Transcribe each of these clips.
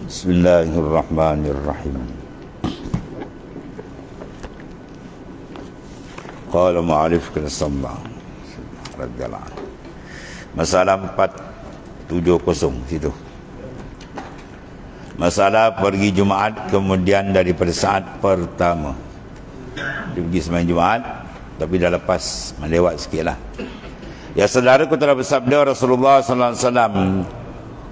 Bismillahirrahmanirrahim. Qala mu'alif kena sambang radhiyallahu anhu. Masalah 470 situ. Masalah pergi Jumaat kemudian daripada saat pertama. Dia pergi sembahyang Jumaat tapi dah lepas melewat sikitlah. Ya saudaraku, telah bersabda Rasulullah sallallahu alaihi wasallam,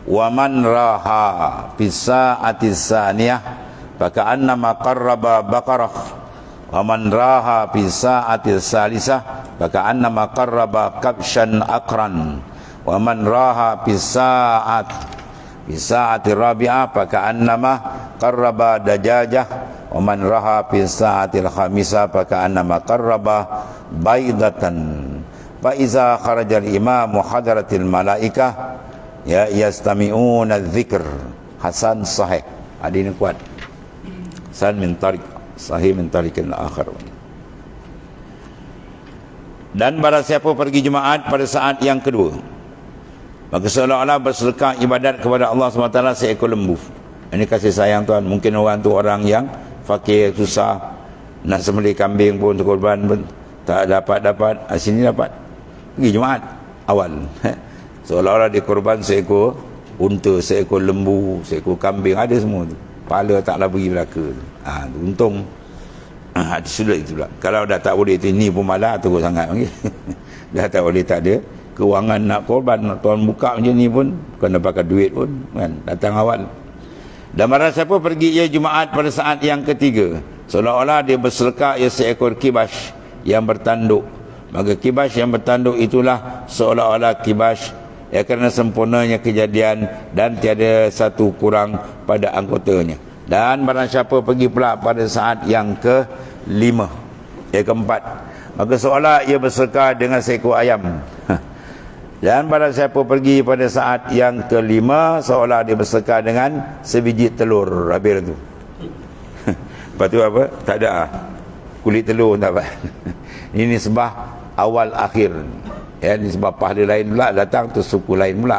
wa man raha fi sa'ati tsaniyah faka'annama qarraba baqarah wa man raha fi sa'ati tsalisah faka'annama qarraba kabshan aqran wa man raha fi sa'ati rabi'ah faka'annama qarraba dajajah wa man raha fi sa'ati khamisah faka'annama qarraba baydatan fa iza kharaja al-imam hadaratil malaikah ya yastami'una dzikr. Hasan sahih, hadis ini kuat. Hasan min tariq sahih min tariqil akhar. Dan barang siapa pergi Jumaat pada saat yang kedua, maka seolah-olah bersedekah ibadat kepada Allah SWT seekor lembu. Ini kasih sayang Tuhan. Mungkin orang tu orang yang fakir, susah, nak sembelih kambing pun, korban pun tak dapat. Sini dapat. Pergi Jumaat awal. Seolah-olah dia korban seekor unta, seekor lembu, seekor kambing, ada semua tu. Kepala taklah pergi belaka. Untung sudah itu pula. Kalau dah tak boleh tu, ini pun malah teruk sangat. Okay? Dah tak boleh, tak ada kewangan nak korban, Tuan buka macam ni pun bukan nak pakai duit pun kan, datang awal. Dan barang siapa pergi ia Jumaat pada saat yang ketiga, seolah-olah dia bersedekah ia seekor kibas yang bertanduk. Maka kibas yang bertanduk itulah seolah-olah kibas ya, kerana sempurnanya kejadian dan tiada satu kurang pada anggotanya. Dan barang siapa pergi pula pada saat yang kelima, keempat, maka seolah ia bersedekah dengan seekor ayam. Dan barang siapa pergi pada saat yang kelima, seolah dia bersedekah dengan sebiji telur. Habis tu. Lepas tu apa? Tak ada kulit telur tak apa. Ini nisbah awal akhir. Ya, nisbah pahala lain pula datang tu suku lain pula.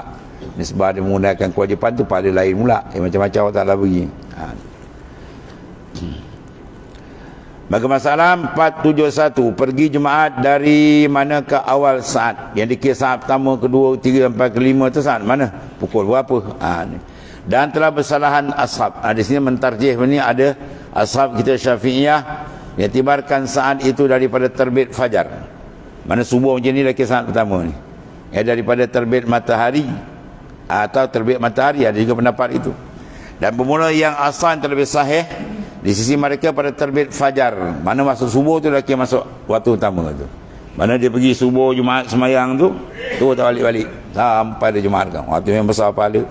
Nisbah dia menggunakan kewajipan tu pahala lain pula. Macam-macam Allah Ta'ala bagi. Maka masalah 471, pergi Jumaat dari mana ke awal saat? Yang dikira saat pertama, kedua, ketiga, empat, kelima tu saat mana? Pukul berapa? Dan telah bersalahan ashab. Di sini mentarjih ni ada ashab kita Syafi'iyah yang tibarkan saat itu daripada terbit fajar. Mana subuh macam ni lagi saat pertama ni. Ya, daripada terbit matahari atau terbit matahari, ada juga pendapat itu. Dan bermula yang asal terlebih sahih di sisi mereka pada terbit fajar. Mana masuk subuh tu lagi masuk waktu utama tu. Mana dia pergi subuh Jumaat semayang tu tak balik-balik sampai dia Jumaat kan. Waktu yang besar pahala.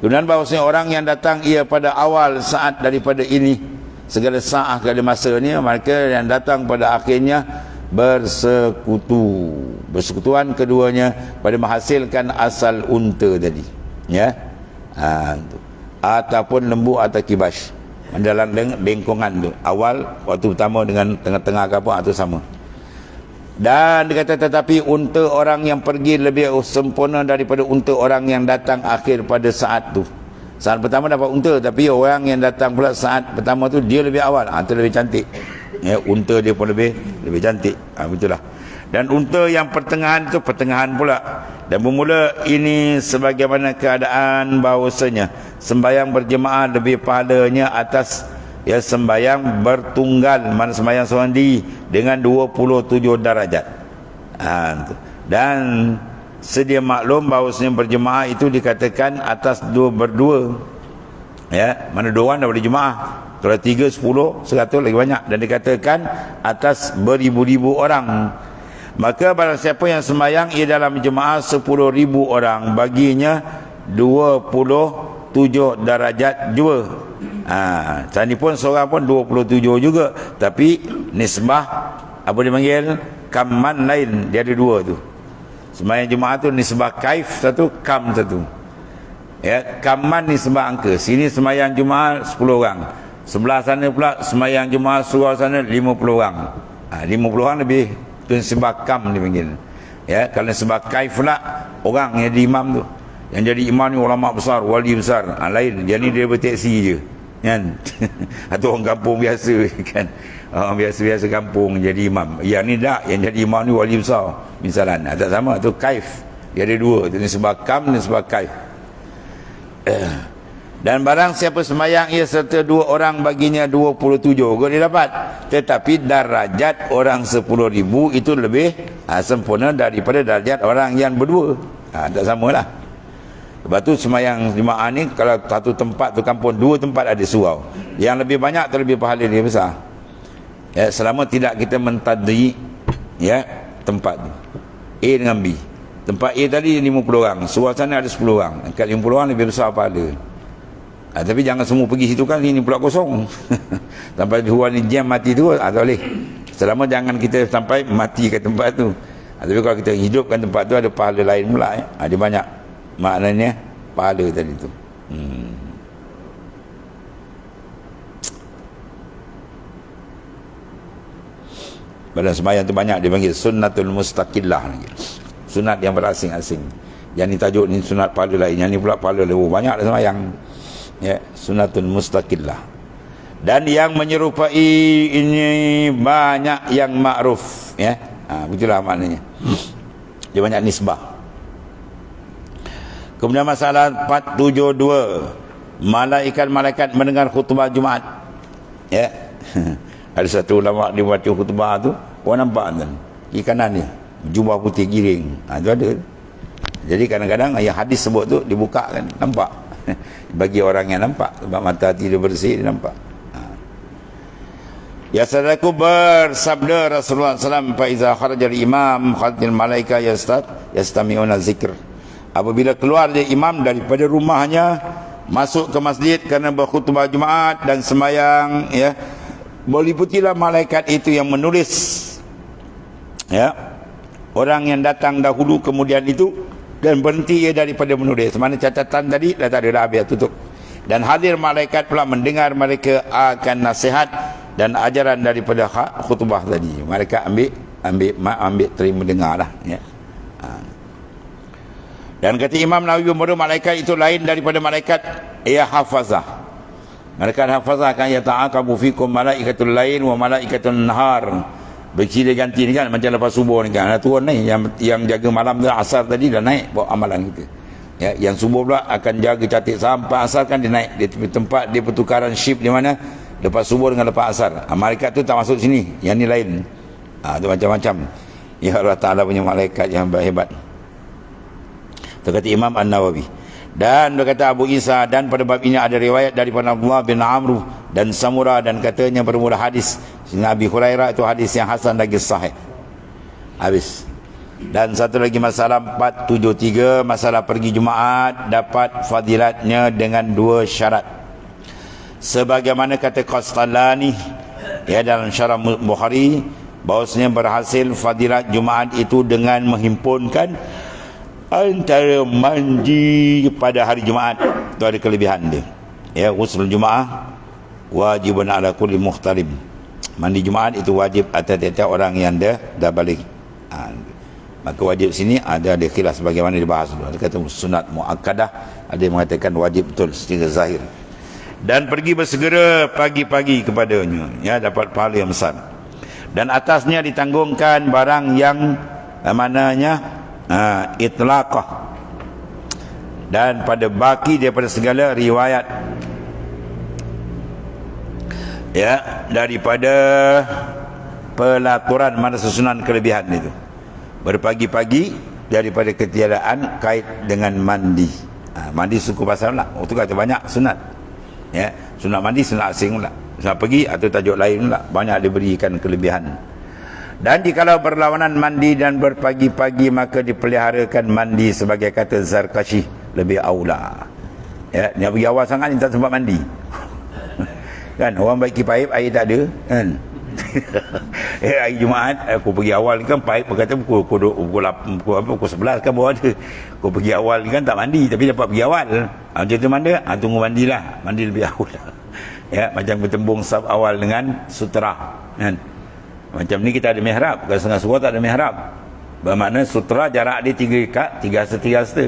Kemudian bahawasanya orang yang datang ia pada awal saat daripada ini, segala saat segala masa ni, mereka yang datang pada akhirnya bersekutuan keduanya pada menghasilkan asal unta tadi, ya, ataupun lembu atau kibas dalam lingkungan tu awal waktu pertama dengan tengah-tengah ke apa itu sama. Dan dikata tetapi unta orang yang pergi lebih sempurna daripada unta orang yang datang akhir pada saat tu. Saat pertama dapat unta, tapi orang yang datang pula saat pertama tu dia lebih awal, itu lebih cantik. Ya, unta dia pun lebih cantik. Begitulah. Dan unta yang pertengahan itu pertengahan pula. Dan bermula ini sebagaimana keadaan bahawasanya sembahyang berjemaah lebih pahalanya atas ya sembahyang bertunggal, mana sembahyang seorang diri dengan 27 darajat. Dan sedia maklum bahawasanya berjemaah itu dikatakan atas dua berdua. Ya, mana dua orang dah boleh jemaah. Kalau 3, 10, 100 lagi banyak. Dan dikatakan atas beribu-ribu orang. Maka barang siapa yang sembahyang ia dalam jemaah 10,000 orang, baginya 27 darajat jua. Tadi pun seorang pun 27 juga. Tapi nisbah apa dia panggil? Kamman lain. Dia ada dua tu. Sembahyang jemaah tu nisbah kaif satu, kam satu. Ya, kamman nisbah angka. Sini sembahyang jemaah 10 orang. Sebelah sana pula sembahyang jemaah surau sana 50 orang. 50 orang lebih tu nisbah kam dipanggil. Ya, kalau nisbah kaif pula orang yang di imam tu. Yang jadi imam ni ulama besar, wali besar. Lain, dia ni dia berteksi je. Kan? Atau orang kampung biasa kan. Orang biasa-biasa kampung jadi imam. Yang ni tak, yang jadi imam ni wali besar. Misalnya, tak sama tu kaif. Dia ada dua, tu ni sebab kam dan sebab kaif. Dan barang siapa sembahyang ia serta dua orang baginya 27 kau dia dapat. Tetapi darajat orang 10,000 itu lebih sempurna daripada darajat orang yang berdua. Tak samalah. Lepas tu sembahyang jemaah ni kalau satu tempat tu kampung, dua tempat ada surau. Yang lebih banyak tu lebih pahala dia besar. Ya, selama tidak kita mentadri ya tempat tu. A dengan B. Tempat A tadi 50 orang, surau sana ada 10 orang. Dekat 50 orang lebih besar pahala. Tapi jangan semua pergi situ kan, ini pula kosong. Sampai dua ni jam mati tu, tak boleh. Selama jangan kita sampai mati ke tempat tu. Tapi kalau kita hidupkan tempat tu, ada pahala lain pula. Ada banyak maknanya pahala tadi tu. Badan sembahyang tu banyak dipanggil sunnatul mustaqillah. Sunat yang berasing-asing. Yang ni tajuk ni sunat pahala lain, yang ni pula pahala lain. Banyak dah sembahyang. Ya, sunatun mustaqillah. Dan yang menyerupai ini banyak yang ma'ruf ya. Begitulah maknanya. Dia banyak nisbah. Kemudian masalah 472, malaikat-malaikat mendengar khutbah Jumaat. Ya. Ada satu ulama dia baca khutbah tu, orang nampak kan di kanan dia jubah putih giring. Itu ada. Jadi kadang-kadang yang hadis sebut tu dibuka kan, nampak. Bagi orang yang nampak, sebab mata hati dia bersih, dia nampak. Ya saudaraku, bersabda Rasulullah SAW, faiza kharajal imam khatil malaika yastami'una zikr. Apabila keluar dia imam daripada rumahnya masuk ke masjid kerana berkhutbah Jumaat dan sembahyang ya, meliputilah malaikat itu yang menulis ya orang yang datang dahulu kemudian itu, dan berhenti ia daripada menulis. Mana catatan tadi dah tak ada, dah habis, tutup. Dan hadir malaikat pula mendengar mereka akan nasihat dan ajaran daripada khutbah tadi. Mereka ambil terima dengar lah ya. Dan kata Imam Nawawi, malaikat itu lain daripada malaikat ya hafazah. Malaikat hafazah kan ya ta'aqabu fikum malaikatul lain wa malaikatul nahar. Berkira ganti ni kan, macam lepas subuh ni kan, turun ni yang jaga malam tu asar tadi dah naik buat amalan kita ya. Yang subuh pula akan jaga catik sampai asar kan, dia naik di tempat dia pertukaran shift di mana lepas subuh dengan lepas asar. Malaikat tu tak masuk sini, yang ni lain. Tu macam-macam ya, Allah Ta'ala punya malaikat yang hebat. Tu kata Imam An-Nawawi. Dan berkata Abu Isa, dan pada bab ini ada riwayat daripada Abdullah bin Amr dan Samurah, dan katanya bermula hadis Nabi Hurairah, itu hadis yang hasan lagi sahih. Habis. Dan satu lagi masalah 473, masalah pergi Jumaat dapat fadilatnya dengan dua syarat. Sebagaimana kata Qastalani ya dalam syarah Bukhari, bahawasanya berhasil fadilat Jumaat itu dengan menghimpunkan antara mandi pada hari Jumaat. Itu ada kelebihan dia ya. Ghusl Jumaah wajibun ala kulli muhtalim. Mandi Jumaat itu wajib atas tiap orang yang dah balik. Maka wajib sini ada khilaf sebagaimana dibahas dulu. Ada kata sunat muakkadah, ada yang mengatakan wajib betul secara zahir. Dan pergi bersegera pagi-pagi kepadanya ya, dapat pahala yang besar. Dan atasnya ditanggungkan barang yang mananya itlaqah, dan pada baki daripada segala riwayat ya, daripada pelaturan mana susunan kelebihan itu. Berpagi-pagi daripada ketiadaan kait dengan mandi. Mandi suku pasal pula. Itu kata banyak sunat ya. Sunat mandi, sunat asing pula. Sunat pergi atau tajuk lain pula, banyak diberikan kelebihan. Dan jikalau berlawanan mandi dan berpagi-pagi, maka dipeliharakan mandi sebagai kata Zarkashi, lebih aula ya. Dia pergi awal sangat ni tak sempat mandi kan, orang baiki paip air tak ada kan. Hari Jumaat aku pergi awal ni kan, paip berkata pukul 11 kan baru ada. Aku pergi awal ni kan tak mandi, tapi dapat pergi awal. Macam tu mana? Tunggu mandilah, mandi lebih awal ya. Macam bertembung saf awal dengan sutra kan. Macam ni kita ada mihrab, kalau setengah surau tak ada mihrab. Bermakna sutra jarak dia 3 ikat, 3 hasta.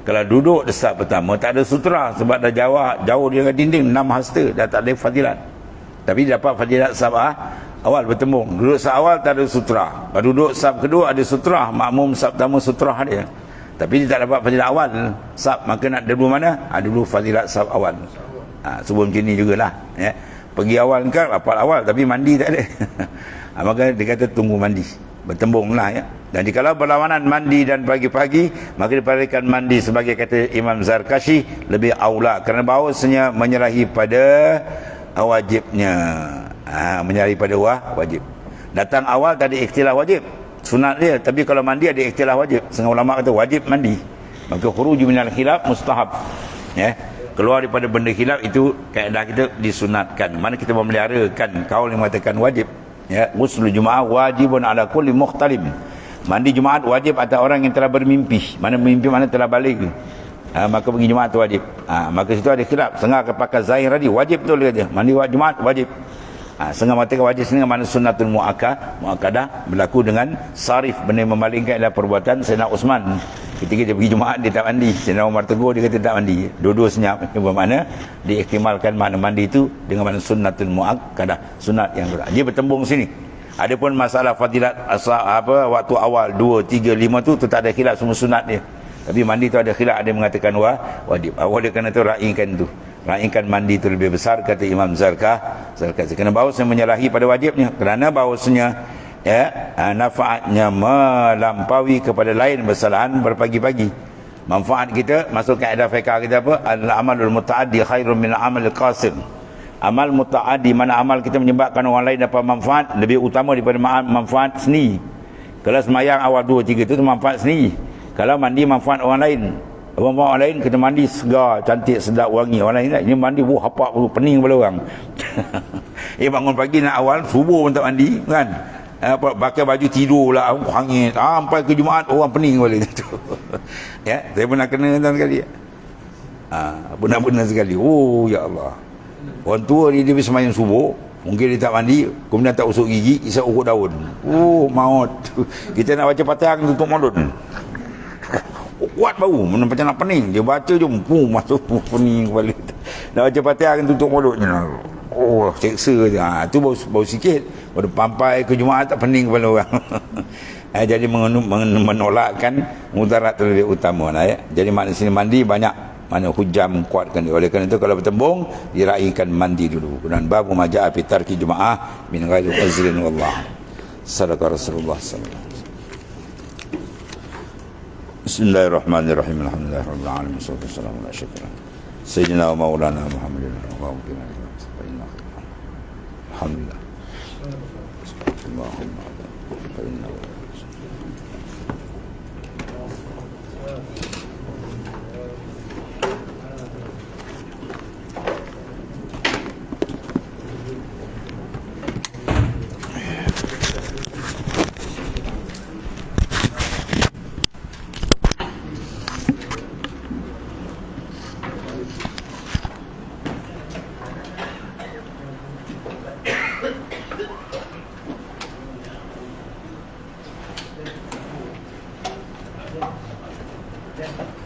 Kalau duduk saf pertama tak ada sutra sebab dah jauh dengan dinding 6 hasta, dah tak ada fadilat. Tapi dapat fadilat saf awal bertembung. Duduk saf awal tak ada sutra. Kalau duduk saf kedua ada sutra, makmum saf pertama sutra dia. Tapi dia tak dapat fadilat awal saf, maka nak dulu mana? Dulu fadilat saf awal. Sebelum sini jugalah ya. Pergi awal kan dapat awal tapi mandi tak ada. Maka dia kata tunggu mandi. Bertembunglah ya. Dan jikalau berlawanan mandi dan pagi-pagi, maka diperhatikan mandi sebagai kata Imam Zarkashi lebih aula kerana bahawasanya menyerahi pada wajibnya. Menyerahi pada wajib. Datang awal tadi ikhtilaf wajib, sunat dia, tapi kalau mandi ada ikhtilaf wajib. Setengah ulama kata wajib mandi. Maka khuruju minal khilaf mustahab. Ya. Keluar daripada benda khilaf itu kaedah kita disunatkan. Mana kita memeliharakan kaul yang mengatakan wajib. Ya, ghusl Jumaat wajibun ala kulli mukhtalim. Mandi Jumaat wajib atas orang yang telah bermimpi. Mana mimpi mana telah balik. Maka pergi Jumaat tu wajib. Maka situ ada khilaf. Setengah pakai zahir tadi wajib betul dia. Mandi Jumaat wajib. Setengah mengatakan wajib, setengah mana sunnatul muakkadah berlaku dengan sarif, benda yang memalingkan adalah perbuatan Sayyidina Uthman. Ketika dia pergi Jumaat dia tak mandi. Sayyidina Umar tegur dia kata tak mandi. Dua-dua senyap. Bermakna diiktimalkan makna mandi itu dengan makna sunnatul muakkadah, sunat yang berat. Dia bertembung sini. Adapun masalah fadilat waktu awal 2, 3, 5 tu tak ada khilaf, semua sunat dia. Tapi mandi tu ada khilaf, ada yang mengatakan wajib. Oleh kerana tu raikan tu. Raikan mandi itu lebih besar kata Imam Zarkashi. Kerana bahawasanya menyalahi pada wajibnya. Kerana bahawasanya nafaatnya melampaui kepada lain bersalahan berpagi-pagi. Manfaat kita masuk kaedah fiqh kita apa? Al-amalul muta'addi khairun min amal qasir. Amal muta'addi, mana amal kita menyebabkan orang lain dapat manfaat lebih utama daripada manfaat sendiri. Kalau semayang awal 2, 3 itu manfaat sendiri. Kalau mandi manfaat orang lain. Orang lain kena mandi segar, cantik, sedap, wangi. Orang lain ini mandi hapak pening kepala orang. Bangun pagi nak awal subuh pun tak mandi kan. Pakai baju tidur lah, hangit sampai ke Jumaat orang pening kepala tu. Ya, saya pernah kena tuan sekali. Benar-benar sekali. Oh ya Allah. Orang tua ni dia semayang subuh, mungkin dia tak mandi, kemudian tak usuk gigi, isap urut daun. Oh maut. Kita nak baca Fatihah tutup mulut. Kuat bau, macam nak pening. Dia baca je, masuk pening kepala. Nak baca Fatihah kan tutup mulutnya. Oh, seksa je. Tu bau sikit. Baru sampai ke Jumaat tak pening kepala orang. Jadi menolakkan mudarat lebih utama lah ya. Jadi makna sini mandi banyak, mana hujam kuatkan dia. Oleh kerana itu kalau bertembung diraikan mandi dulu. Dan babu maja'a fi tarki Jumaah min ghairi uzrin wallah. Sadaqa Rasulullah sallallahu alaihi wasallam. Bismillahirrahmanirrahim. Alhamdulillahirabbil alamin. Wassalatu wassalamu ala asyrafil sayyidina wa maulana Muhammadin wa ala alihi wa sahbihi. Alhamdulillah. Allahumma inna Yeah.